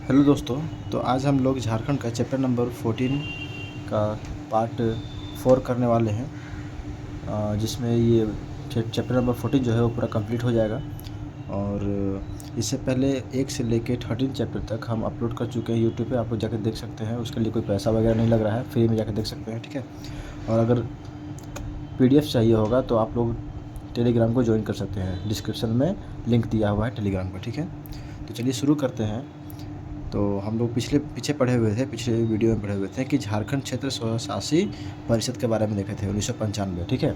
Hello दोस्तों। तो आज हम लोग झारखंड का चैप्टर नंबर 14 का पार्ट 4 करने वाले हैं, जिसमें ये चैप्टर नंबर 14 जो है वो पूरा कंप्लीट हो जाएगा। और इससे पहले 1 से लेके 13 चैप्टर तक हम अपलोड कर चुके हैं यूट्यूब पे, आप लोग जाकर देख सकते हैं। उसके लिए कोई पैसा वगैरह नहीं लग रहा है, फ्री में जाकर देख सकते हैं, ठीक है। और अगर PDF चाहिए होगा तो आप लोग टेलीग्राम को ज्वाइन कर सकते हैं, डिस्क्रिप्शन में लिंक दिया हुआ है टेलीग्राम का, ठीक है। तो चलिए शुरू करते हैं। तो हम लोग पीछे पढ़े हुए थे, पिछले वीडियो में पढ़े हुए थे कि झारखंड क्षेत्र स्वशासी परिषद के बारे में देखे थे 1995, ठीक है।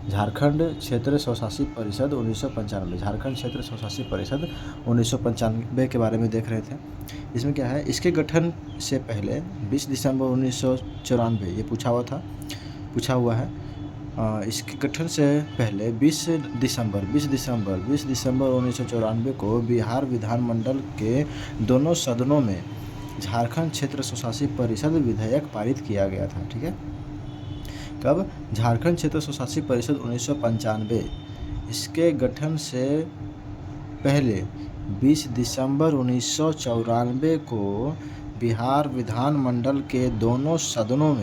झारखंड क्षेत्र स्वशासी परिषद 1995, झारखंड क्षेत्र स्वशासी परिषद 1995 के बारे में देख रहे थे। इसमें क्या है, इसके गठन से पहले 20 दिसंबर 1994 ये पूछा हुआ है। इसके गठन से पहले 20 दिसंबर 1994 को बिहार विधानमंडल के दोनों सदनों में झारखंड क्षेत्र स्वशासी परिषद विधेयक पारित किया गया था, ठीक है। कब? झारखंड क्षेत्र स्वशासी परिषद 1995। इसके गठन से पहले 20 दिसंबर 1994 को बिहार विधानमंडल के दोनों सदनों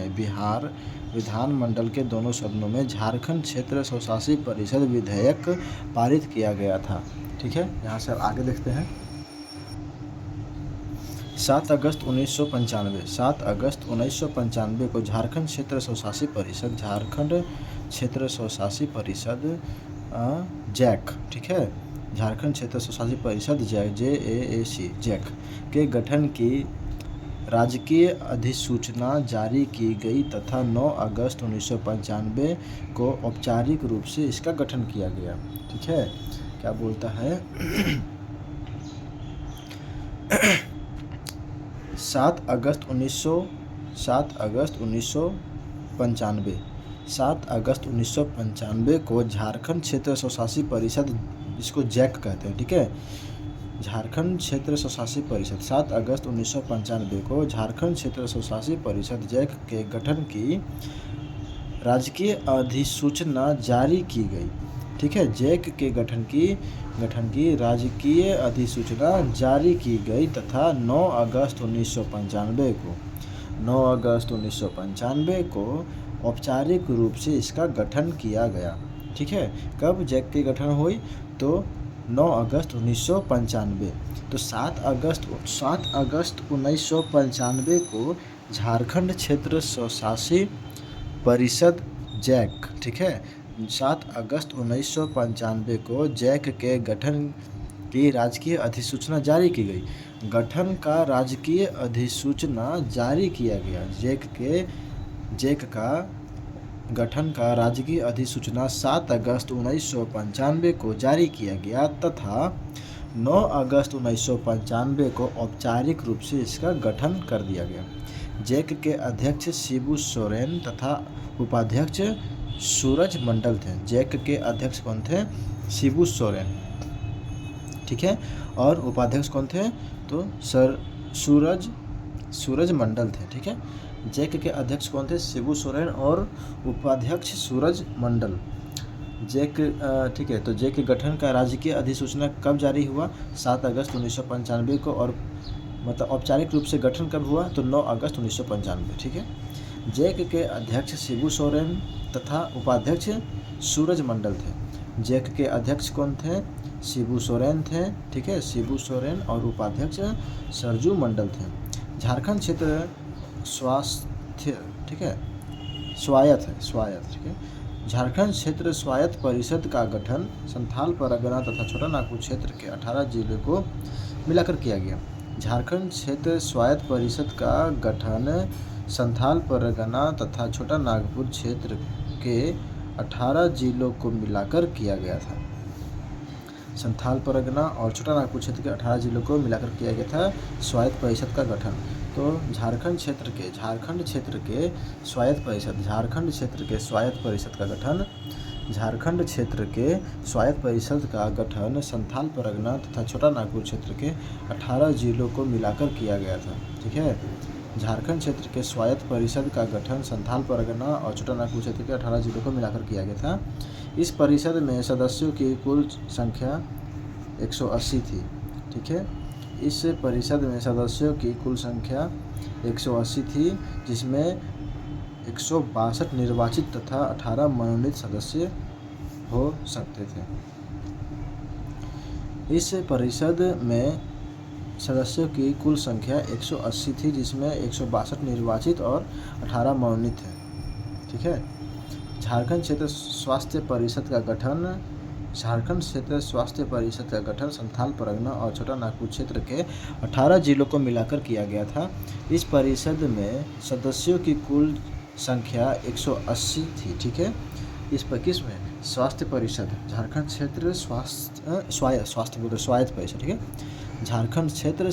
में झारखंड क्षेत्र स्वशासी परिषद विधेयक पारित किया गया था, ठीक है। यहाँ से आगे देखते हैं। 7 अगस्त 1995 को झारखंड क्षेत्र स्वशासी परिषद जैक, ठीक है, झारखंड क्षेत्र स्वशासी परिषद जैक के गठन की राजकीय अधिसूचना जारी की गई तथा 9 अगस्त 1995 को औपचारिक रूप से इसका गठन किया गया, ठीक है। क्या बोलता है 7 अगस्त 1995 को झारखंड क्षेत्र स्वशासी परिषद, जिसको जैक कहते हैं, ठीक है, झारखंड क्षेत्र स्वशासी परिषद 7 अगस्त 1995 को झारखंड क्षेत्र स्वशासी परिषद जैक के गठन की राजकीय अधिसूचना जारी की गई, ठीक है। जैक के गठन की राजकीय अधिसूचना जारी की गई तथा 9 अगस्त 1995 को औपचारिक रूप से इसका गठन किया गया, ठीक है। कब जैक की गठन हुई? तो 9 अगस्त 1995। तो 7 अगस्त 1995 को झारखंड क्षेत्र स्वशासी परिषद जैक, ठीक है, 7 अगस्त 1995 को जैक के गठन की राजकीय अधिसूचना जारी की गई। गठन का राजकीय अधिसूचना जारी किया गया। जैक का गठन का राजकीय अधिसूचना 7 अगस्त 1995 को जारी किया गया तथा 9 अगस्त 1995 को औपचारिक रूप से इसका गठन कर दिया गया। जैक के अध्यक्ष शिबू सोरेन तथा उपाध्यक्ष सूरज मंडल थे। जैक के अध्यक्ष कौन थे? शिबू सोरेन, ठीक है, और उपाध्यक्ष कौन थे? तो सूरज मंडल थे, ठीक है। जैक के अध्यक्ष कौन थे? शिबू सोरेन और उपाध्यक्ष सूरज मंडल। जैक, ठीक है। तो जैक के गठन का राजकीय अधिसूचना कब जारी हुआ? 7 अगस्त 1995 को, और मतलब औपचारिक रूप से गठन कब हुआ? तो 9 अगस्त 1995, ठीक है। जैक के अध्यक्ष शिबू सोरेन तथा उपाध्यक्ष सूरज मंडल थे। जैक के अध्यक्ष कौन थे? शिबू सोरेन थे, ठीक है, शिबू सोरेन, और उपाध्यक्ष सरजू मंडल थे। झारखंड क्षेत्र स्वायत्त, ठीक है, ठीक है। झारखंड क्षेत्र स्वायत्त परिषद का गठन संथाल परगना तथा छोटा नागपुर क्षेत्र के 18 जिलों को मिलाकर किया गया। झारखंड क्षेत्र स्वायत्त परिषद का गठन संथाल परगना तथा छोटा नागपुर क्षेत्र के 18 जिलों को मिलाकर किया गया था। संथाल परगना और छोटा नागपुर क्षेत्र के 18 जिलों को मिलाकर किया गया था स्वायत्त परिषद का गठन। तो झारखंड क्षेत्र के स्वायत्त परिषद, झारखंड क्षेत्र के स्वायत्त परिषद का गठन, झारखंड क्षेत्र के स्वायत्त परिषद का गठन संथाल परगना तथा छोटा नागपुर क्षेत्र के 18 जिलों को मिलाकर किया गया था, ठीक है। झारखंड क्षेत्र के स्वायत्त परिषद का गठन संथाल परगना और छोटा नागपुर क्षेत्र के 18 जिलों को मिलाकर किया गया था। इस परिषद में सदस्यों की कुल संख्या 180 थी, ठीक है। इस परिषद में सदस्यों की कुल संख्या 180 थी, जिसमें 162 निर्वाचित तथा 18 मनोनीत सदस्य हो सकते थे। इस परिषद में सदस्यों की कुल संख्या 180 थी, जिसमें 162 निर्वाचित और 18 मनोनीत थे। ठीक है। झारखंड क्षेत्र स्वास्थ्य परिषद का गठन संथाल परगना और छोटा नागपुर क्षेत्र के 18 जिलों को मिलाकर किया गया था। इस परिषद में सदस्यों की कुल संख्या 180 थी। ठीक है। इस पर किस में स्वास्थ्य परिषद, झारखंड क्षेत्र स्वायत्त परिषद। ठीक है। झारखंड क्षेत्र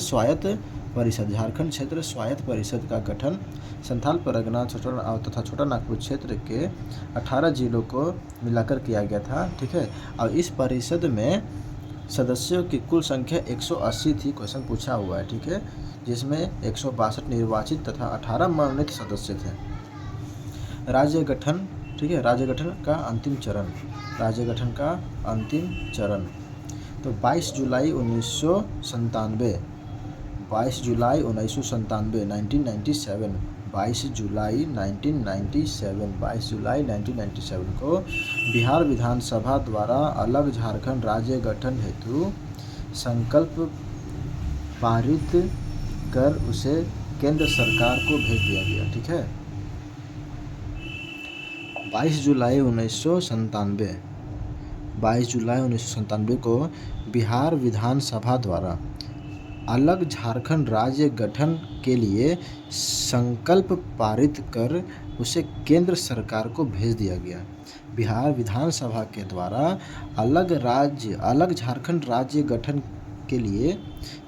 स्वायत्त परिषद का गठन संथाल परगना तथा छोटा नागपुर क्षेत्र के 18 जिलों को मिलाकर किया गया था। ठीक है। और इस परिषद में सदस्यों की कुल संख्या 180 थी, क्वेश्चन पूछा हुआ है। ठीक है। जिसमें 162 निर्वाचित तथा 18 मनोनीत सदस्य थे। राज्य गठन। ठीक है। राज्य गठन का अंतिम चरण तो 22 जुलाई 1997 को बिहार विधानसभा द्वारा अलग झारखंड राज्य गठन हेतु संकल्प पारित कर उसे केंद्र सरकार को भेज दिया गया। ठीक है। 22 जुलाई 1997 को बिहार विधानसभा द्वारा अलग झारखंड राज्य गठन के लिए संकल्प पारित कर उसे केंद्र सरकार को भेज दिया गया। बिहार विधानसभा के द्वारा अलग झारखंड राज्य गठन के लिए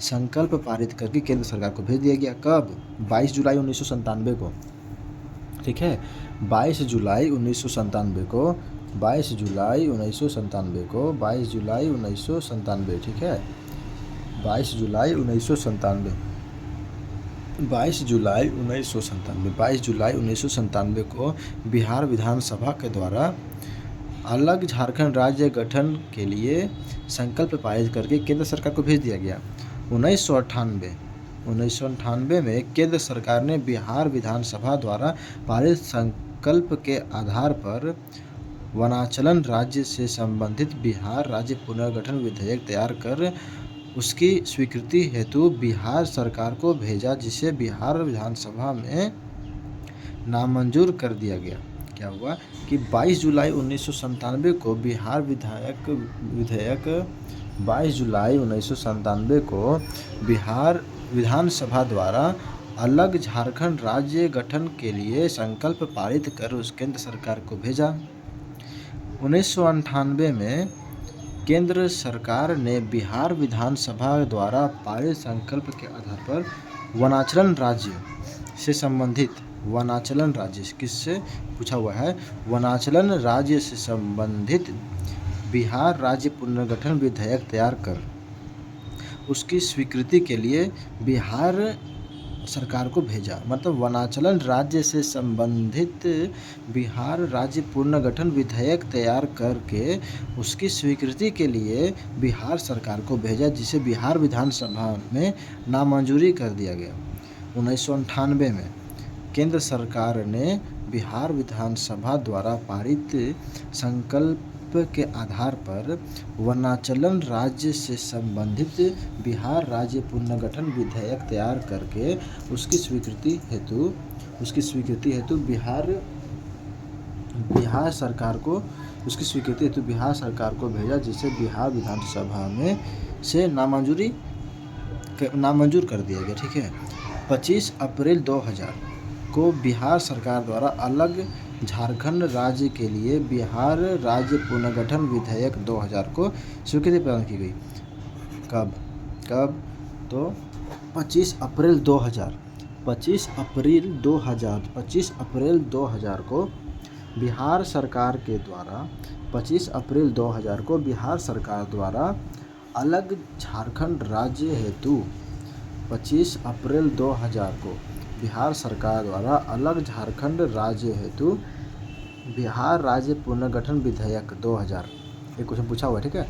संकल्प पारित करके केंद्र सरकार को भेज दिया गया। कब? 22 जुलाई 1997 को। ठीक है। 22 जुलाई 1997 को। 22 जुलाई 1997। ठीक है। 22 जुलाई 1997 को बिहार विधानसभा के द्वारा अलग झारखंड राज्य गठन के लिए संकल्प पारित करके केंद्र सरकार को भेज दिया गया। 1998 में केंद्र सरकार ने बिहार विधानसभा द्वारा पारित संकल्प के आधार पर वनांचल राज्य से संबंधित बिहार राज्य पुनर्गठन विधेयक तैयार कर उसकी स्वीकृति हेतु बिहार सरकार को भेजा, जिसे बिहार विधानसभा में नामंजूर कर दिया गया। क्या हुआ कि 22 जुलाई 1997 को बिहार विधानसभा द्वारा अलग झारखंड राज्य गठन के लिए संकल्प पारित कर उस केंद्र सरकार को भेजा। 1998 में केंद्र सरकार ने बिहार विधानसभा द्वारा पारित संकल्प के आधार पर वनांचल राज्य से संबंधित किससे पूछा हुआ है? वनांचल राज्य से संबंधित बिहार राज्य पुनर्गठन विधेयक तैयार कर उसकी स्वीकृति के लिए बिहार सरकार को भेजा। मतलब वनांचल राज्य से संबंधित बिहार राज्य पुनर्गठन विधेयक तैयार करके उसकी स्वीकृति के लिए बिहार सरकार को भेजा, जिसे बिहार विधानसभा में नामंजूरी कर दिया गया। 1998 में केंद्र सरकार ने बिहार विधानसभा द्वारा पारित संकल्प के आधार पर वनांचल राज्य से संबंधित बिहार राज्य पुनर्गठन विधेयक तैयार करके उसकी स्वीकृति हेतु बिहार सरकार को भेजा, जिसे बिहार विधानसभा में से नामंजूर कर दिया गया। ठीक है। 25 अप्रैल 2000 को बिहार सरकार द्वारा अलग झारखंड राज्य के लिए बिहार राज्य पुनर्गठन विधेयक 2000 को स्वीकृति प्रदान की गई। कब? तो 25 अप्रैल 2000 को बिहार सरकार द्वारा अलग झारखंड राज्य हेतु 25 अप्रैल 2000 को बिहार सरकार द्वारा अलग झारखंड राज्य हेतु बिहार राज्य पुनर्गठन विधेयक 2000 एक क्वेश्चन पूछा हुआ है। ठीक है।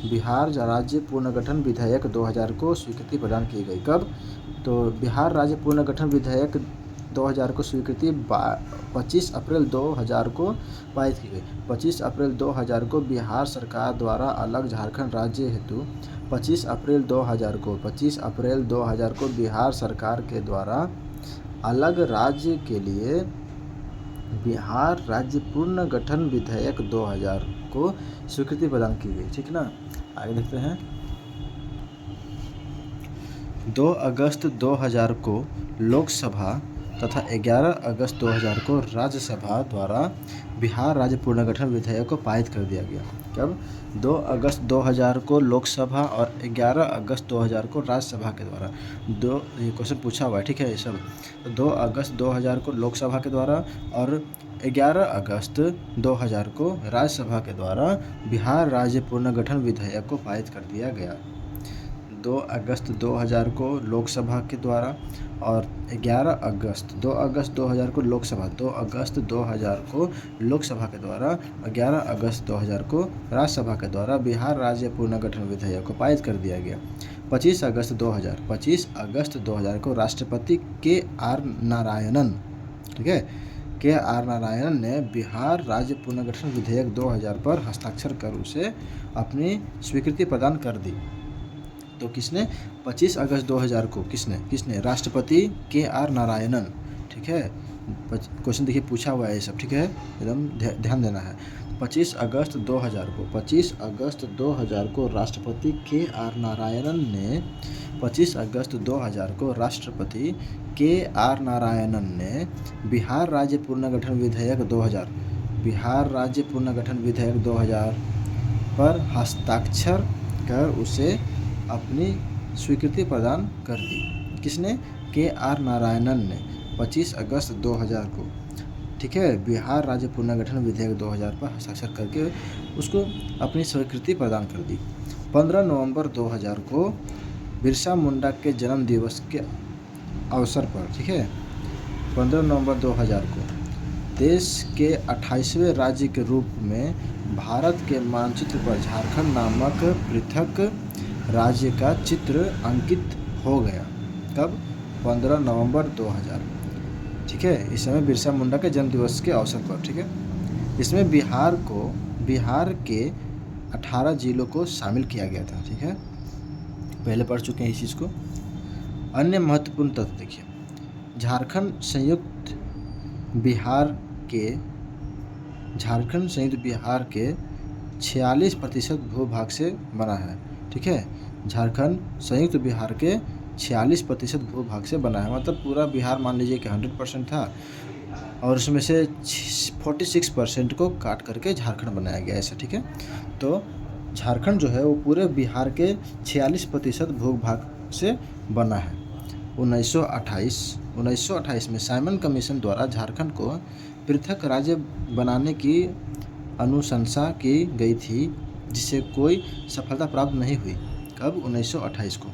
बिहार राज्य पुनर्गठन विधेयक 2000 को स्वीकृति प्रदान की गई। कब? तो बिहार राज्य पुनर्गठन विधेयक 2000 को स्वीकृति 25 अप्रैल 2000 को पारित की गई। 25 अप्रैल 2000 को बिहार सरकार द्वारा अलग झारखंड राज्य हेतु 25 अप्रैल 2000 को बिहार सरकार के द्वारा अलग राज्य के लिए बिहार राज्य पुनर्गठन विधेयक 2000 को स्वीकृति प्रदान की गई। ठीक ना, आगे देखते हैं। 2 अगस्त 2000 को लोकसभा तथा 11 अगस्त 2000 को राज्यसभा द्वारा बिहार राज्य पुनर्गठन विधेयक को पारित कर दिया गया। कब? 2 अगस्त 2000 को लोकसभा और 11 अगस्त 2000 को राज्यसभा के द्वारा। ये क्वेश्चन पूछा हुआ है, ठीक है ये सब। तो 2 अगस्त 2000 को लोकसभा के द्वारा और 11 अगस्त 2000 को राज्यसभा के द्वारा बिहार राज्य पुनर्गठन विधेयक को पारित कर दिया गया। 2 अगस्त 2000 को लोकसभा के द्वारा और 2 अगस्त 2000 को लोकसभा, 2 अगस्त 2000 को लोकसभा के द्वारा और 11 अगस्त 2000 को राज्यसभा के द्वारा बिहार राज्य पुनर्गठन विधेयक को पारित कर दिया गया। 25 अगस्त 2000 को राष्ट्रपति के.आर. नारायणन, ठीक है, के.आर. नारायणन ने बिहार राज्य पुनर्गठन विधेयक 2000 पर हस्ताक्षर कर उसे अपनी स्वीकृति प्रदान कर दी। तो किसने? 25 अगस्त 2000 को किसने? राष्ट्रपति के.आर. नारायणन, ठीक है। क्वेश्चन देखिए पूछा हुआ है ये सब, ठीक है, एकदम ध्यान देना है। 25 अगस्त 2000 को राष्ट्रपति के.आर. नारायणन ने 25 अगस्त 2000 को राष्ट्रपति के.आर. नारायणन ने बिहार राज्य पुनर्गठन विधेयक 2000 पर हस्ताक्षर कर उसे अपनी स्वीकृति प्रदान कर दी। किसने? के.आर. नारायणन ने 25 अगस्त 2000 को, ठीक है, बिहार राज्य पुनर्गठन विधेयक 2000 पर हस्ताक्षर करके उसको अपनी स्वीकृति प्रदान कर दी। 15 नवंबर 2000 को बिरसा मुंडा के जन्म दिवस के अवसर पर, ठीक है, 15 नवंबर 2000 को देश के 28वें राज्य के रूप में भारत के मानचित्र पर झारखंड नामक पृथक राज्य का चित्र अंकित हो गया। कब? 15 नवंबर 2000, ठीक है। इस समय बिरसा मुंडा के जन्म दिवस के अवसर पर, ठीक है। इसमें बिहार के 18 जिलों को शामिल किया गया था, ठीक है, पहले पढ़ चुके हैं इस चीज़ को। अन्य महत्वपूर्ण तथ्य देखिए, झारखंड संयुक्त बिहार के 46% भूभाग से बना है, ठीक है। झारखंड संयुक्त बिहार के 46% भूभाग से बना है, मतलब पूरा बिहार मान लीजिए कि 100% था और उसमें से 46% को काट करके झारखंड बनाया गया, ऐसा, ठीक है। तो झारखंड जो है वो पूरे बिहार के 46% भूभाग से बना है। 1928 में साइमन कमीशन द्वारा झारखंड को पृथक राज्य बनाने की अनुशंसा की गई थी, जिसे कोई सफलता प्राप्त नहीं हुई। कब? 1928 को,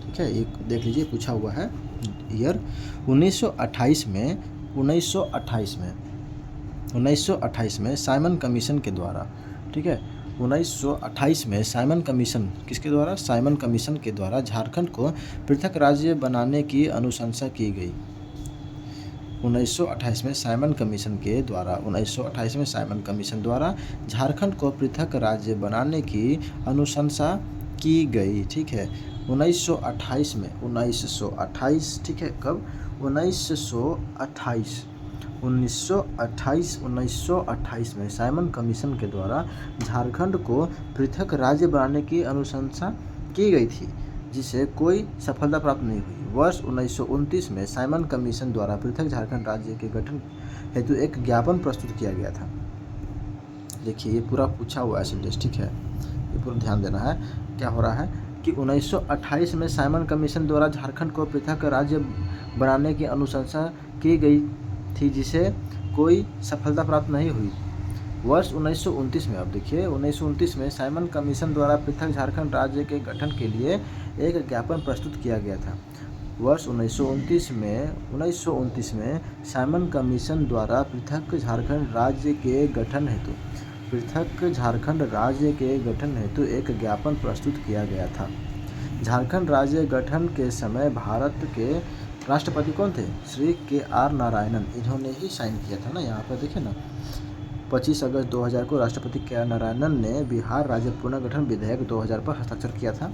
ठीक है, एक देख लीजिए पूछा हुआ है ईयर। 1928 में साइमन कमीशन के द्वारा, ठीक है, 1928 में साइमन कमीशन किसके द्वारा? साइमन कमीशन के द्वारा झारखंड को पृथक राज्य बनाने की अनुशंसा की गई। 1928 में साइमन कमीशन द्वारा झारखंड को पृथक राज्य बनाने की अनुशंसा की गई, ठीक है। 1928, ठीक है, कब? 1928 में साइमन कमीशन के द्वारा झारखंड को पृथक राज्य बनाने की अनुशंसा की गई थी, जिसे कोई सफलता प्राप्त नहीं हुई। वर्ष 1929 में साइमन कमीशन द्वारा पृथक झारखंड राज्य के गठन हेतु एक ज्ञापन प्रस्तुत किया गया था। देखिए ये पूरा पूछा हुआ है सिलेबस, ठीक है, ये पूरा ध्यान देना है। क्या हो रहा है कि 1928 में साइमन कमीशन द्वारा झारखंड को पृथक राज्य बनाने की अनुशंसा की गई थी, जिसे कोई सफलता प्राप्त नहीं हुई। वर्ष 1929 में, अब देखिए 1929 में साइमन कमीशन द्वारा पृथक झारखंड राज्य के गठन के लिए एक ज्ञापन प्रस्तुत किया गया था। वर्ष 1929 में साइमन कमीशन द्वारा पृथक झारखंड राज्य के गठन हेतु पृथक झारखंड राज्य के गठन हेतु एक ज्ञापन प्रस्तुत किया गया था। झारखंड राज्य गठन के समय भारत के राष्ट्रपति कौन थे? श्री KR नारायणन। इन्होंने ही साइन किया था ना, यहाँ पर देखिए ना, 25 अगस्त 2000 को राष्ट्रपति KR नारायणन ने बिहार राज्य पुनर्गठन विधेयक 2000 पर हस्ताक्षर किया था।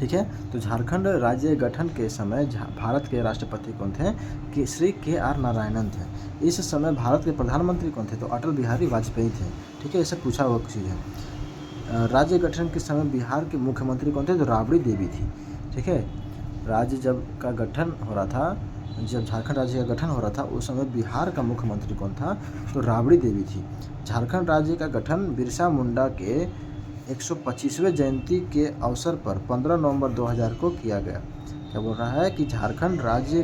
ठीक है, तो झारखंड राज्य गठन के समय भारत के राष्ट्रपति कौन थे? कि श्री KR नारायणन थे। इस समय भारत के प्रधानमंत्री कौन थे? तो अटल बिहारी वाजपेयी थे। ठीक है, ऐसा पूछा हुआ चीज़ है। राज्य गठन के समय बिहार के मुख्यमंत्री कौन थे? तो राबड़ी देवी थी। ठीक है, राज्य जब का गठन हो रहा था, जब झारखंड राज्य का गठन हो रहा था, उस समय बिहार का मुख्यमंत्री कौन था? तो राबड़ी देवी थी। झारखंड राज्य का गठन बिरसा मुंडा के 125वें जयंती के अवसर पर 15 नवंबर 2000 को किया गया। क्या बोल रहा है कि झारखंड राज्य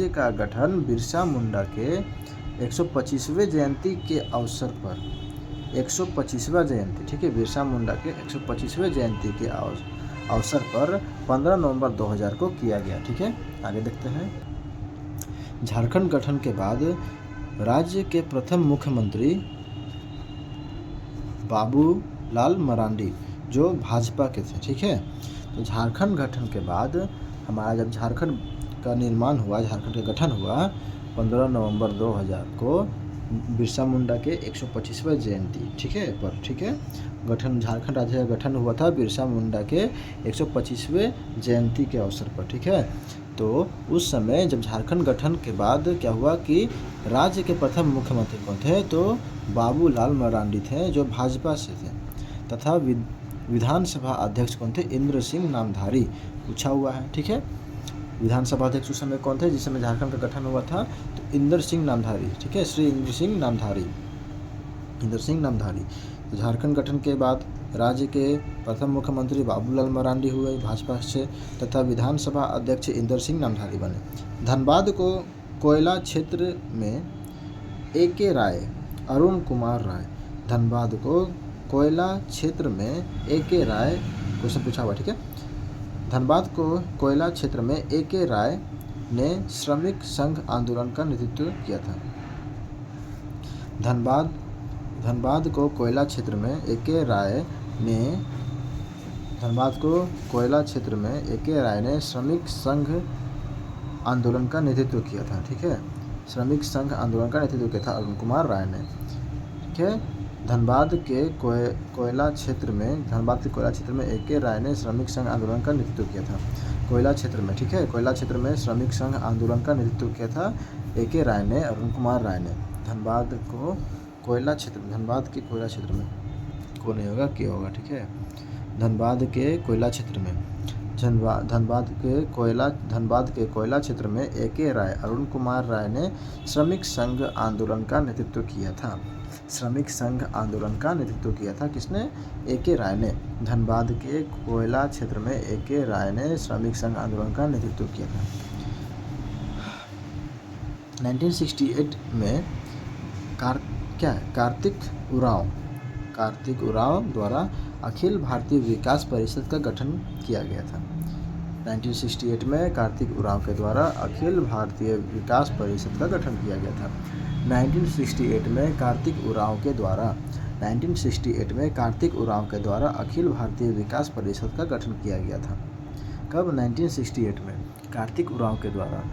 का गठन बिरसा मुंडा के 125वें जयंती के अवसर पर, 125वां जयंती, ठीक है, बिरसा मुंडा के 125वें जयंती के अवसर पर 15 नवंबर 2000 को किया गया। ठीक है, आगे देखते हैं। झारखंड गठन के बाद राज्य के प्रथम मुख्यमंत्री बाबूलाल मरांडी, जो भाजपा के थे। ठीक है, तो झारखंड गठन के बाद हमारा जब झारखंड का निर्माण हुआ, झारखंड का गठन हुआ 15 नवंबर 2000 को बिरसा मुंडा के 125वें जयंती, ठीक है, पर, ठीक है, गठन झारखंड राज्य का गठन हुआ था बिरसा मुंडा के 125वें जयंती के अवसर पर। ठीक है, तो उस समय जब झारखंड गठन के बाद क्या हुआ कि राज्य के प्रथम मुख्यमंत्री कौन थे? तो बाबूलाल मरांडी थे, जो भाजपा से थे, तथा विधानसभा अध्यक्ष कौन थे? इंद्र सिंह नामधारी। पूछा हुआ है। ठीक है, विधानसभा अध्यक्ष उस समय कौन थे जिस समय झारखंड का गठन हुआ था? तो इंद्र सिंह नामधारी। ठीक है, श्री इंद्र सिंह नामधारी। तो झारखंड गठन के बाद राज्य के प्रथम मुख्यमंत्री बाबूलाल मरांडी हुए भाजपा से, तथा विधानसभा अध्यक्ष इंद्र सिंह नामधारी बने। धनबाद को कोयला क्षेत्र में AK राय, अरुण कुमार राय। धनबाद को कोयला क्षेत्र में AK राय, क्वेश्चन पूछा हुआ। ठीक है, धनबाद को कोयला क्षेत्र में AK राय ने श्रमिक संघ आंदोलन का नेतृत्व किया था। धनबाद को कोयला क्षेत्र में AK राय ने श्रमिक संघ आंदोलन का नेतृत्व किया था। ठीक है, श्रमिक संघ आंदोलन का नेतृत्व किया था अरुण कुमार राय ने। ठीक है, धनबाद के कोयला क्षेत्र में AK राय ने श्रमिक संघ आंदोलन का नेतृत्व किया था। कोयला क्षेत्र में, ठीक है, कोयला क्षेत्र में श्रमिक संघ आंदोलन का नेतृत्व किया था AK राय ने, अरुण कुमार राय ने। धनबाद के कोयला क्षेत्र में को नहीं होगा, क्या होगा? ठीक है, धनबाद के कोयला क्षेत्र में AK राय, अरुण कुमार राय ने श्रमिक संघ आंदोलन का नेतृत्व किया था। श्रमिक संघ आंदोलन का नेतृत्व किया था किसने? AK राय ने। धनबाद के कोयला क्षेत्र में AK राय ने श्रमिक संघ आंदोलन का नेतृत्व किया था। 1968 में कार्तिक उरांव द्वारा अखिल भारतीय विकास परिषद का गठन किया गया था। 1968 में कार्तिक उरांव के द्वारा अखिल भारतीय विकास परिषद का गठन किया गया था। 1968 में कार्तिक उरांव के द्वारा अखिल भारतीय विकास परिषद का गठन किया गया था। कब? 1968 में कार्तिक उरांव के द्वारा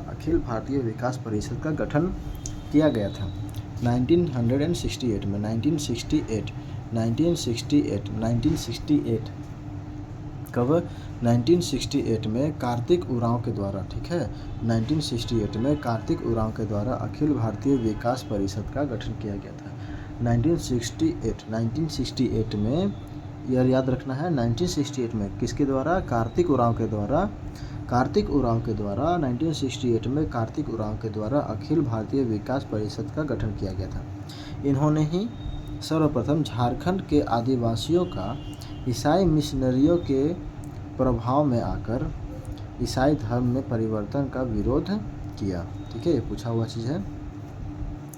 अखिल भारतीय विकास परिषद का गठन किया गया था। 1968 में 1968 कब? 1968 में कार्तिक उरांव के द्वारा, ठीक है, 1968 में कार्तिक उरांव के द्वारा अखिल भारतीय विकास परिषद का गठन किया गया था। 1968 में, यह याद रखना है, 1968 में किसके द्वारा? कार्तिक उरांव के द्वारा 1968 में कार्तिक उरांव के द्वारा अखिल भारतीय विकास परिषद का गठन किया गया था। इन्होंने ही सर्वप्रथम झारखंड के आदिवासियों का ईसाई मिशनरियों के प्रभाव में आकर ईसाई धर्म में परिवर्तन का विरोध किया। ठीक है, ये पूछा हुआ चीज़ है।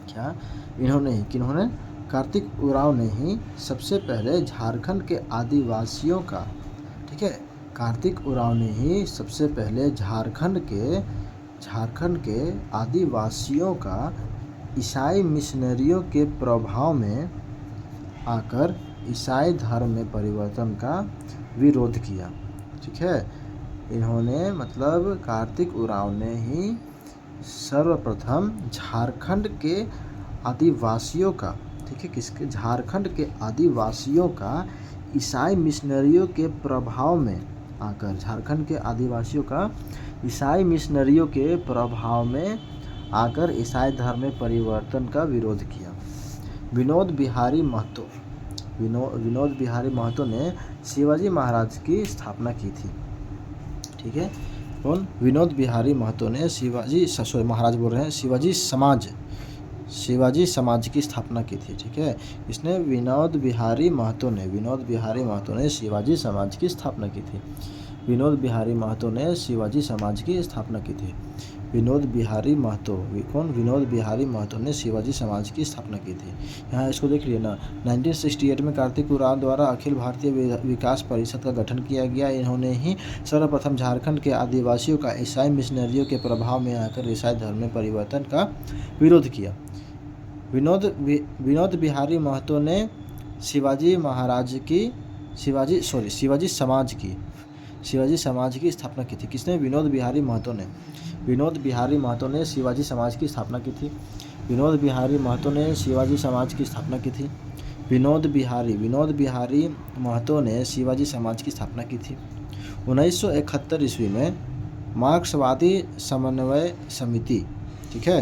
क्या? किन्होंने? कार्तिक उरांव ने ही सबसे पहले झारखंड के आदिवासियों का, ठीक है, कार्तिक उरांव ने ही सबसे पहले झारखंड के आदिवासियों का ईसाई मिशनरियों के प्रभाव में आकर ईसाई धर्म में परिवर्तन का विरोध किया। ठीक है, इन्होंने मतलब कार्तिक उरांव ने ही सर्वप्रथम झारखंड के आदिवासियों का, ठीक है, किसके, झारखंड के आदिवासियों का ईसाई मिशनरियों के प्रभाव में आकर, झारखंड के आदिवासियों का ईसाई मिशनरियों के प्रभाव में आकर ईसाई धर्म में परिवर्तन का विरोध किया। विनोद बिहारी महतो, विनोद बिहारी महतो ने शिवाजी महाराज की स्थापना की थी। ठीक है, कौन? विनोद बिहारी महतो ने शिवाजी समाज की स्थापना की थी। ठीक है, इसने विनोद बिहारी महतो ने शिवाजी समाज की स्थापना की थी। विनोद बिहारी महतो ने शिवाजी समाज की स्थापना की थी। विनोद बिहारी महतो, कौन? विनोद बिहारी महतो ने शिवाजी समाज की स्थापना की थी। यहाँ इसको देख लिए ना। 1968 में कार्तिक उरांव द्वारा अखिल भारतीय विकास परिषद का गठन किया गया। इन्होंने ही सर्वप्रथम झारखंड के आदिवासियों का ईसाई मिशनरियों के प्रभाव में आकर ईसाई धर्म में परिवर्तन का विरोध किया। विनोद बिहारी महतो ने शिवाजी समाज की स्थापना की थी। किसने? विनोद बिहारी महतो ने। विनोद बिहारी महतो ने शिवाजी समाज की स्थापना की थी। विनोद बिहारी महतो ने शिवाजी समाज की स्थापना की थी। विनोद बिहारी महतो ने शिवाजी समाज की स्थापना की थी। 1971 ईस्वी में मार्क्सवादी समन्वय समिति, ठीक है,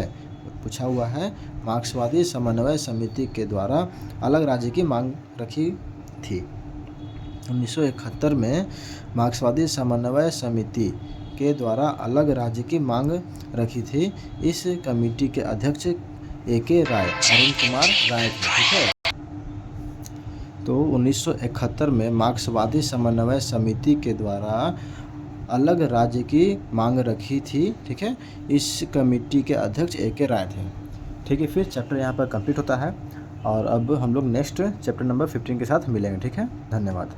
पूछा हुआ है, मार्क्सवादी समन्वय समिति के द्वारा अलग राज्य की मांग रखी थी। 1971 में मार्क्सवादी समन्वय समिति के द्वारा अलग राज्य की मांग रखी थी। इस कमेटी के अध्यक्ष A.K. राय, अरुण कुमार राय थे। ठीक है, तो 1971 में मार्क्सवादी समन्वय समिति के द्वारा अलग राज्य की मांग रखी थी। ठीक है, इस कमेटी के अध्यक्ष A.K. राय थे। ठीक है, फिर चैप्टर यहाँ पर कंप्लीट होता है और अब हम लोग नेक्स्ट चैप्टर नंबर 15 के साथ मिलेंगे। ठीक है, धन्यवाद।